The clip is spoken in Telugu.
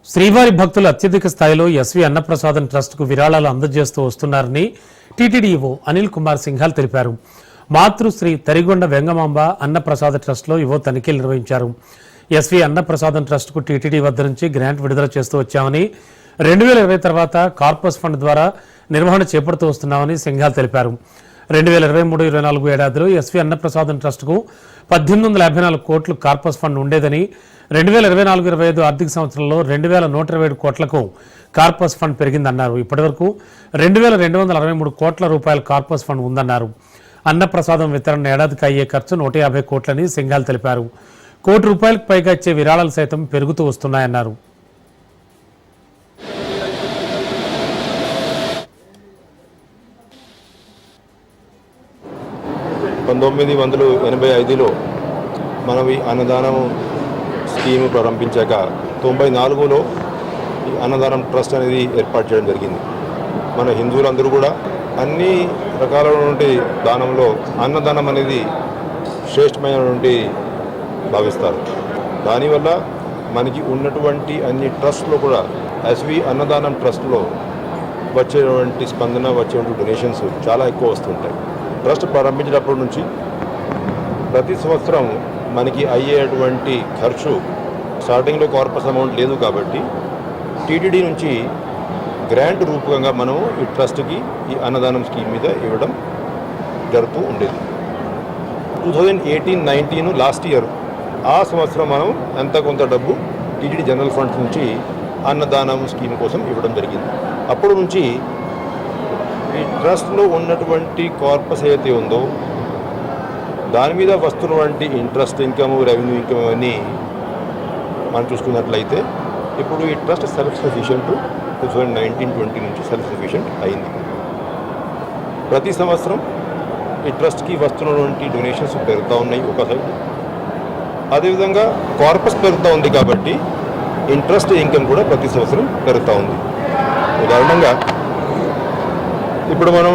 శ్రీవారి భక్తులు అత్యధిక స్థాయిలో ఎస్వి అన్నప్రసాదం ట్రస్టుకు విరాళాలు అందజేస్తూ వస్తున్నారని టీటీడీఈఓ అనిల్ కుమార్ సింఘాల్ తెలిపారు. మాతృశ్రీ తరిగొండ వెంగమాంబ అన్నప్రసాద ట్రస్టులో ఈవో తనిఖీలు నిర్వహించారు. ఎస్వి అన్నప్రసాదం ట్రస్టుకు టీటీడీ వద్ద నుంచి గ్రాంట్ విడుదల చేస్తూ వచ్చామని, 2020 తర్వాత కార్పస్ ఫండ్ ద్వారా నిర్వహణ చేపడుతూ వస్తున్నామని సింఘాల్ తెలిపారు. 2023-24 ఏడాదిలో ఎస్వి అన్నప్రసాదం ట్రస్టుకు 1854 కోట్లు కార్పస్ ఫండ్ ఉండేదని, 2024-25 ఆర్థిక సంవత్సరంలో 2127 కోట్లకు కార్పస్ ఫండ్ పెరిగిందన్నారు. ఇప్పటివరకు 2263 కోట్ల రూపాయల కార్పస్ ఫండ్ ఉందన్నారు. అన్నప్రసాదం వితరణ ఏడాదికి అయ్యే ఖర్చు 150 కోట్లని సింఘాల్ తెలిపారు. కోటి రూపాయలకు పైగా ఇచ్చే విరాళాలు సైతం పెరుగుతూ వస్తున్నాయన్నారు. పంతొమ్మిది 1985లో మనం ఈ అన్నదానం స్కీము ప్రారంభించాక 94లో ఈ అన్నదానం ట్రస్ట్ అనేది ఏర్పాటు చేయడం జరిగింది. మన హిందువులందరూ కూడా అన్ని రకాలైనటువంటి దానంలో అన్నదానం అనేది శ్రేష్టమైనటువంటి భావిస్తారు. దానివల్ల మనకి ఉన్నటువంటి అన్ని ట్రస్ట్లో కూడా ఎస్వి అన్నదానం ట్రస్ట్లో వచ్చేటువంటి స్పందన, వచ్చేటువంటి డొనేషన్స్ చాలా ఎక్కువ వస్తుంటాయి. ట్రస్ట్ ప్రారంభించినప్పటి నుంచి ప్రతి సంవత్సరం మనకి అయ్యేటువంటి ఖర్చు, స్టార్టింగ్లో కార్పస్ అమౌంట్ లేదు కాబట్టి టీటీడీ నుంచి గ్రాంట్ రూపకంగా మనం ఈ ట్రస్ట్కి ఈ అన్నదానం స్కీమ్ మీద ఇవ్వడం జరుగుతూ ఉండేది. 2018-19 లాస్ట్ ఇయర్ ఆ సంవత్సరం మనం ఎంత కొంత డబ్బు టీటీడీ జనరల్ ఫండ్స్ నుంచి అన్నదానం స్కీమ్ కోసం ఇవ్వడం జరిగింది. అప్పటి నుంచి ఈ ట్రస్ట్లో ఉన్నటువంటి కార్పస్ ఏదైతే ఉందో దాని మీద వస్తున్నటువంటి ఇంట్రెస్ట్ ఇన్కమ్, రెవెన్యూ ఇన్కమ్ అవన్నీ మనం చూసుకున్నట్లయితే ఇప్పుడు ఈ ట్రస్ట్ సెల్ఫ్ సఫిషియెంట్ 2019-20 నుంచి సెల్ఫ్ సఫిషియెంట్ అయింది. ప్రతి సంవత్సరం ఈ ట్రస్ట్కి వస్తున్నటువంటి డొనేషన్స్ పెరుగుతూ ఉన్నాయి ఒక సైడ్, అదేవిధంగా కార్పస్ పెరుగుతూ ఉంది కాబట్టి ఇంట్రెస్ట్ ఇన్కమ్ కూడా ప్రతి సంవత్సరం పెరుగుతూ ఉంది. ఉదాహరణంగా ఇప్పుడు మనం